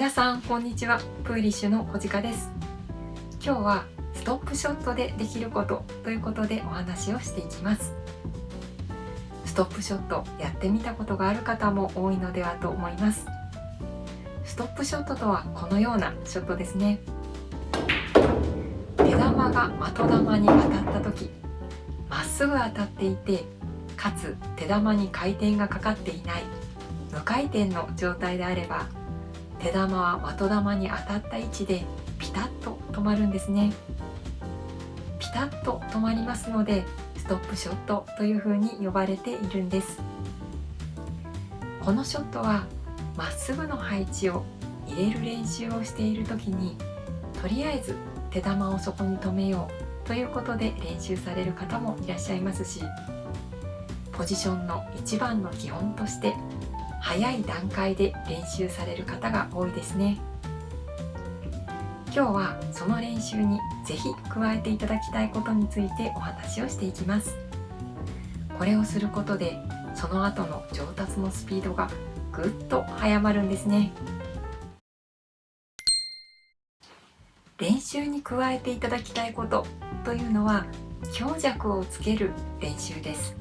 皆さんこんにちは。プーリッシュの小鹿です。今日はストップショットでできることということでお話をしていきます。ストップショットやってみたことがある方も多いのではと思います。ストップショットとはこのようなショットですね。手玉が的玉に当たった時、まっすぐ当たっていて、かつ手玉に回転がかかっていない無回転の状態であれば、手玉は的玉に当たった位置でピタッと止まるんですね。ピタッと止まりますので、ストップショットというふうに呼ばれているんです。このショットはまっすぐの配置を入れる練習をしている時に、とりあえず手玉をそこに止めようということで練習される方もいらっしゃいますし、ポジションの一番の基本として早い段階で練習される方が多いですね。今日はその練習にぜひ加えていただきたいことについてお話をしていきます。これをすることでその後の上達のスピードがぐっと早まるんですね。練習に加えていただきたいことというのは、強弱をつける練習です。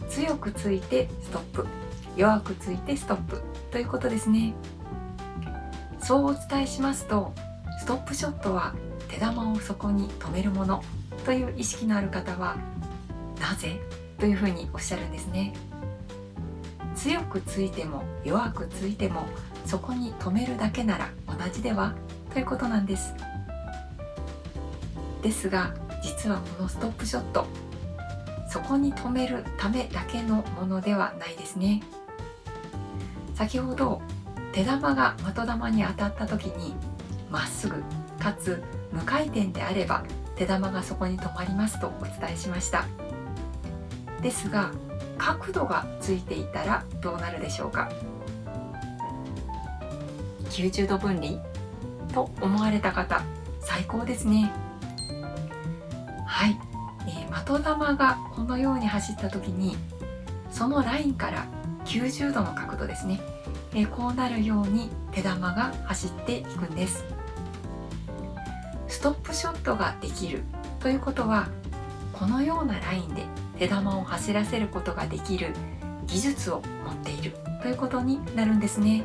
強くついてストップ、弱くついてストップということですね。そうお伝えしますと、ストップショットは手玉をそこに止めるものという意識のある方は、なぜというふうにおっしゃるんですね。強くついても弱くついてもそこに止めるだけなら同じではということなんです。ですが、実はこのストップショット、そこに止めるためだけのものではないですね。先ほど手玉が的玉に当たった時にまっすぐかつ無回転であれば手玉がそこに止まりますとお伝えしました。ですが、角度がついていたらどうなるでしょうか。90度分離と思われた方、最高ですね。はい、的玉がこのように走った時に、そのラインから90度の角度ですね、こうなるように手玉が走っていくんです。ストップショットができるということは、このようなラインで手玉を走らせることができる技術を持っているということになるんですね。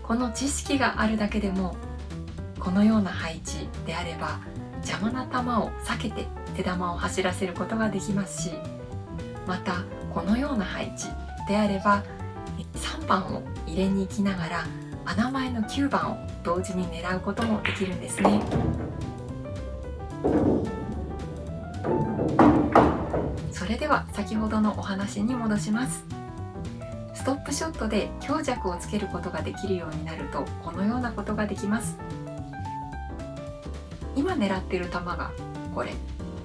この知識があるだけでも、このような配置であれば邪魔な球を避けて手玉を走らせることができますし、またこのような配置であれば3番を入れに行きながら穴前の9番を同時に狙うこともできるんですね。それでは先ほどのお話に戻します。ストップショットで強弱をつけることができるようになると、このようなことができます。今狙っている球がこれ、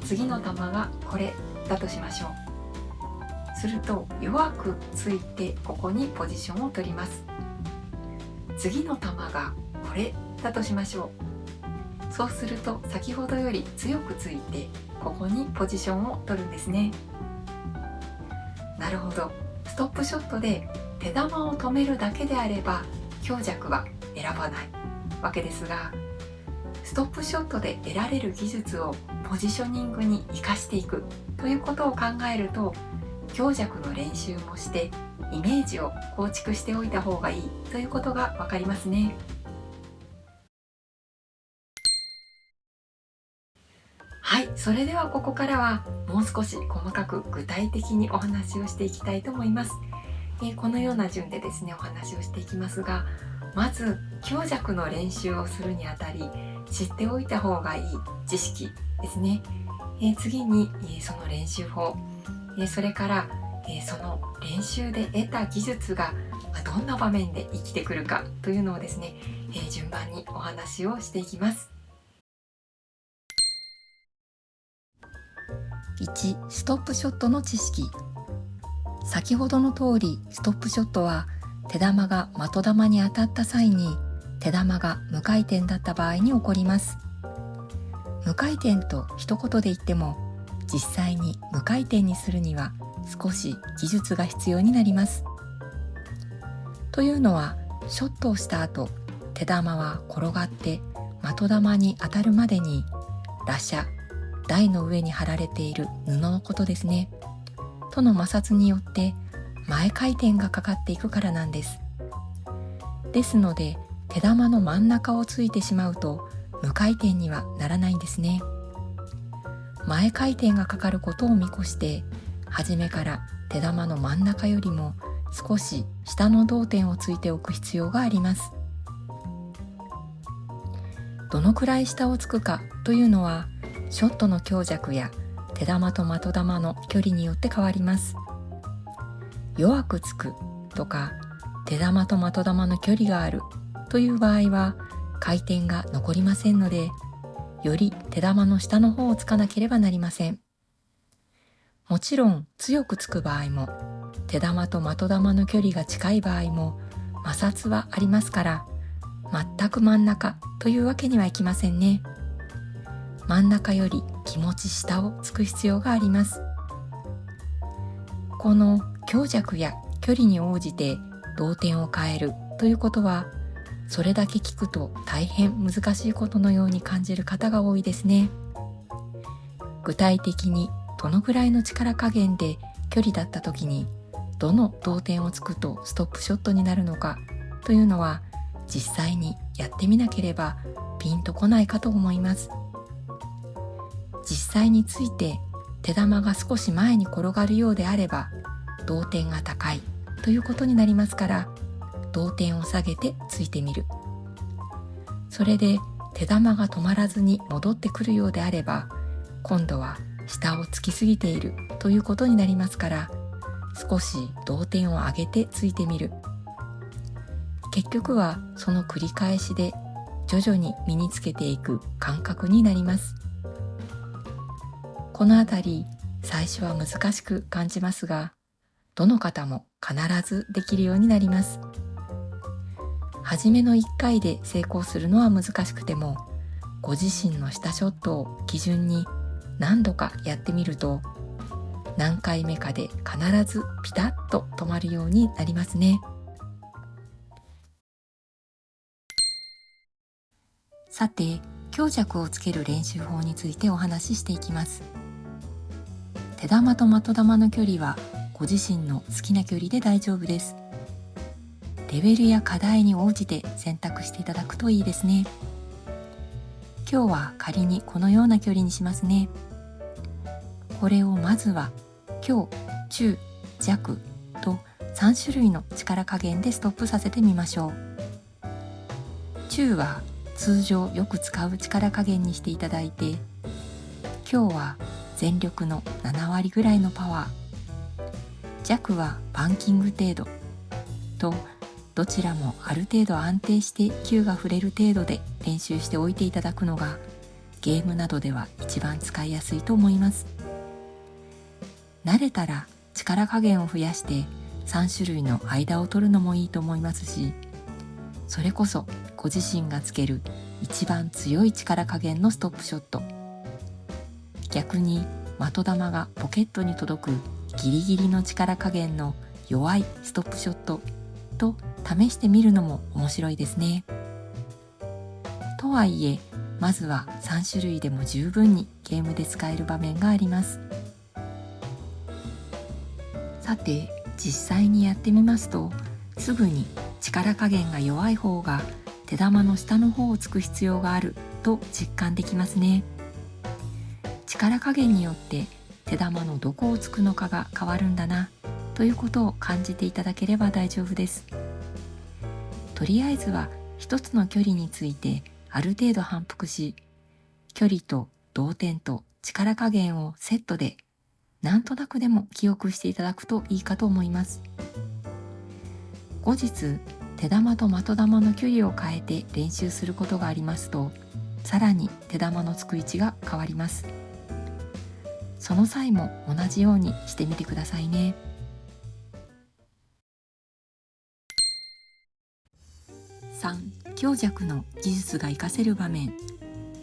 次の球がこれだとしましょう。すると弱くついてここにポジションを取ります。次の球がこれだとしましょう。そうすると先ほどより強くついてここにポジションを取るんですね。なるほど。ストップショットで手玉を止めるだけであれば強弱は選ばないわけですが、ストップショットで得られる技術をポジショニングに生かしていくということを考えると、強弱の練習もしてイメージを構築しておいた方がいいということがわかりますね。はい、それではここからはもう少し細かく具体的にお話をしていきたいと思います。このような順でですね、お話をしていきますが、まず強弱の練習をするにあたり知っておいた方がいい知識ですね。次にその練習法、それからその練習で得た技術がどんな場面で生きてくるかというのをですね、順番にお話をしていきます。1、ストップショットの知識。先ほどの通り、ストップショットは手玉が的玉に当たった際に手玉が無回転だった場合に起こります。無回転と一言で言っても、実際に無回転にするには少し技術が必要になります。というのは、ショットをした後、手玉は転がって的玉に当たるまでにラシャ、台の上に貼られている布のことですね。との摩擦によって前回転がかかっていくからなんです。ですので、手玉の真ん中をついてしまうと無回転にはならないんですね。前回転がかかることを見越して、初めから手玉の真ん中よりも少し下の導点をついておく必要があります。どのくらい下をつくかというのは、ショットの強弱や手玉と的玉の距離によって変わります。弱くつくとか、手玉と的玉の距離があるという場合は回転が残りませんので、より手玉の下の方をつかなければなりません。もちろん強くつく場合も、手玉と的玉の距離が近い場合も摩擦はありますから、全く真ん中というわけにはいきませんね。真ん中より気持ち下をつく必要があります。この強弱や距離に応じて導点を変えるということは、それだけ聞くと大変難しいことのように感じる方が多いですね。具体的にどのぐらいの力加減で距離だった時にどの導点をつくとストップショットになるのかというのは、実際にやってみなければピンとこないかと思います。実際について手玉が少し前に転がるようであれば導点が高いということになりますから、導点を下げてついてみる。それで手玉が止まらずに戻ってくるようであれば、今度は下をつきすぎているということになりますから、少し導点を上げてついてみる。結局はその繰り返しで徐々に身につけていく感覚になります。このあたり、最初は難しく感じますが、どの方も必ずできるようになります。初めの1回で成功するのは難しくても、ご自身のしたショットを基準に何度かやってみると、何回目かで必ずピタッと止まるようになりますね。さて、強弱をつける練習法についてお話ししていきます。手玉と的玉の距離はご自身の好きな距離で大丈夫です。レベルや課題に応じて選択していただくといいですね。今日は仮にこのような距離にしますね。これをまずは強、中、弱と3種類の力加減でストップさせてみましょう。中は通常よく使う力加減にしていただいて、強は全力の7割ぐらいのパワー、弱はバンキング程度と、どちらもある程度安定して球が触れる程度で練習しておいていただくのが、ゲームなどでは一番使いやすいと思います。慣れたら力加減を増やして3種類の間を取るのもいいと思いますし、それこそご自身がつける一番強い力加減のストップショット、逆に的玉がポケットに届くギリギリの力加減の弱いストップショットと試してみるのも面白いですね。とはいえ、まずは3種類でも十分にゲームで使える場面があります。さて、実際にやってみますと、すぐに力加減が弱い方が手玉の下の方をつく必要があると実感できますね。力加減によって手玉のどこをつくのかが変わるんだなということを感じていただければ大丈夫です。とりあえずは一つの距離についてある程度反復し、距離と導点と力加減をセットでなんとなくでも記憶していただくといいかと思います。後日、手玉と的玉の距離を変えて練習することがありますと、さらに手玉のつく位置が変わります。その際も同じようにしてみてくださいね。3、強弱の技術が活かせる場面、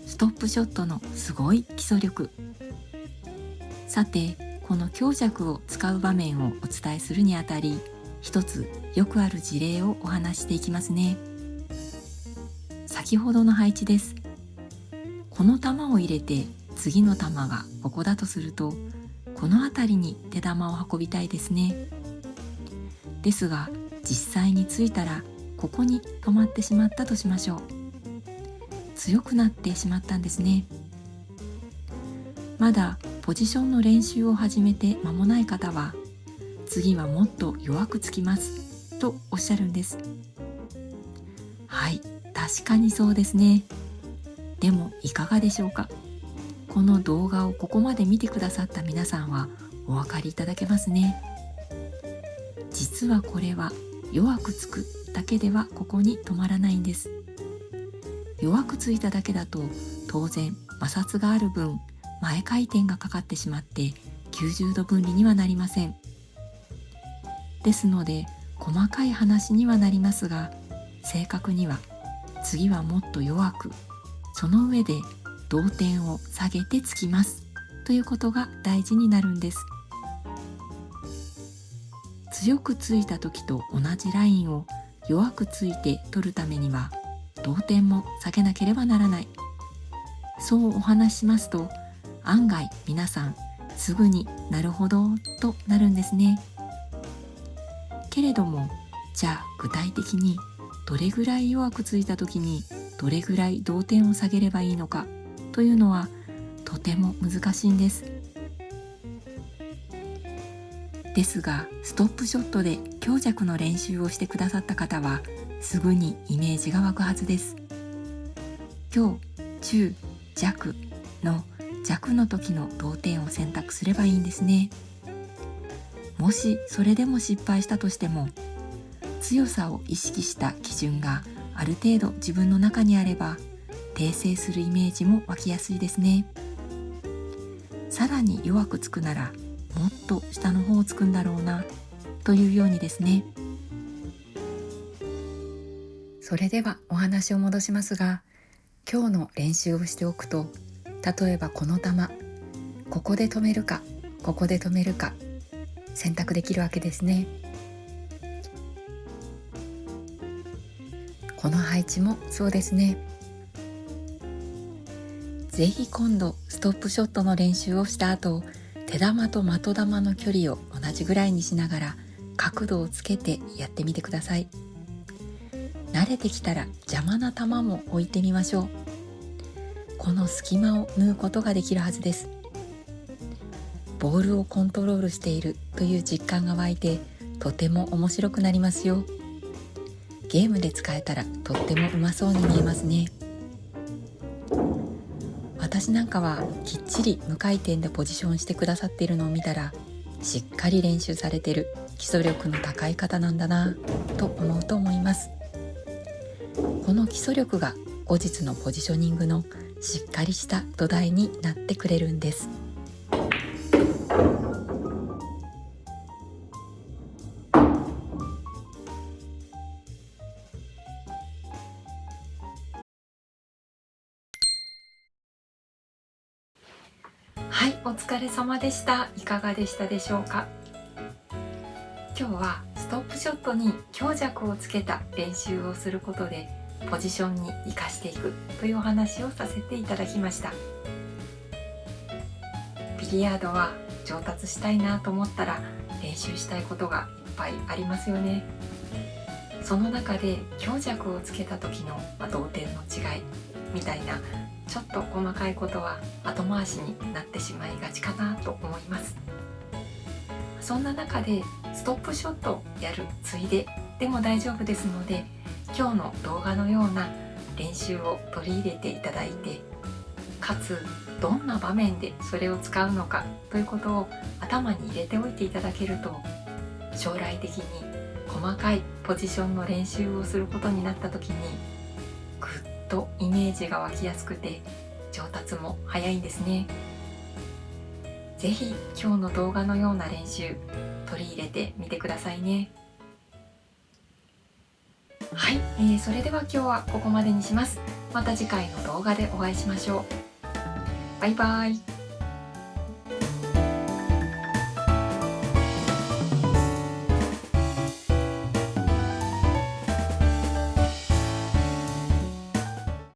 ストップショットのすごい基礎力。さて、この強弱を使う場面をお伝えするにあたり、一つよくある事例をお話していきますね。先ほどの配置です。この玉を入れて次の玉がここだとすると、この辺りに手玉を運びたいですね。ですが実際についたらここに止まってしまったとしましょう。強くなってしまったんですね。まだポジションの練習を始めて間もない方は、次はもっと弱くつきますとおっしゃるんです。はい、確かにそうですね。でもいかがでしょうか。この動画をここまで見てくださった皆さんはお分かりいただけますね。実はこれは弱くつくだけではここに止まらないんです。弱くついただけだと当然摩擦がある分前回転がかかってしまって90度分離にはなりません。ですので細かい話にはなりますが、正確には次はもっと弱く、その上で同点を下げてつきますということが大事になるんです。強くついた時と同じラインを弱くついて取るためには同点も下げなければならない。そうお話ししますと、案外皆さんすぐになるほどとなるんですね。けれども、じゃあ具体的にどれぐらい弱くついた時にどれぐらい同点を下げればいいのかというのはとても難しいんです。ですがストップショットで強弱の練習をしてくださった方はすぐにイメージが湧くはずです。強、中、弱の弱の時の同点を選択すればいいんですね。もしそれでも失敗したとしても、強さを意識した基準がある程度自分の中にあれば訂正するイメージも湧きやすいですね。さらに弱くつくならもっと下の方をつくんだろうなというようにですね。それではお話を戻しますが、今日の練習をしておくと、例えばこの球、ここで止めるかここで止めるか選択できるわけですね。この配置もそうですね。ぜひ今度ストップショットの練習をした後、手玉と的玉の距離を同じぐらいにしながら角度をつけてやってみてください。慣れてきたら邪魔な球も置いてみましょう。この隙間を縫うことができるはずです。ボールをコントロールしているという実感が湧いて、とても面白くなりますよ。ゲームで使えたらとってもうまそうに見えますね。私なんかはきっちり無回転でポジションしてくださっているのを見たら、しっかり練習されている基礎力の高い方なんだなと思うと思います。この基礎力が後日のポジショニングのしっかりした土台になってくれるんです。はい、お疲れ様でした。いかがでしたでしょうか。今日はストップショットに強弱をつけた練習をすることでポジションに生かしていくというお話をさせていただきました。ビリヤードは上達したいなと思ったら練習したいことがいっぱいありますよね。その中で強弱をつけた時の同点の違いみたいなちょっと細かいことは後回しになってしまいがちかなと思います。そんな中でストップショットをやるついででも大丈夫ですので、今日の動画のような練習を取り入れていただいて、かつどんな場面でそれを使うのかということを頭に入れておいていただけると、将来的に細かいポジションの練習をすることになった時にぐっとイメージが湧きやすくて上達も早いんですね。ぜひ今日の動画のような練習取り入れてみてくださいね。はい、それでは今日はここまでにします。また次回の動画でお会いしましょう。バイバイ。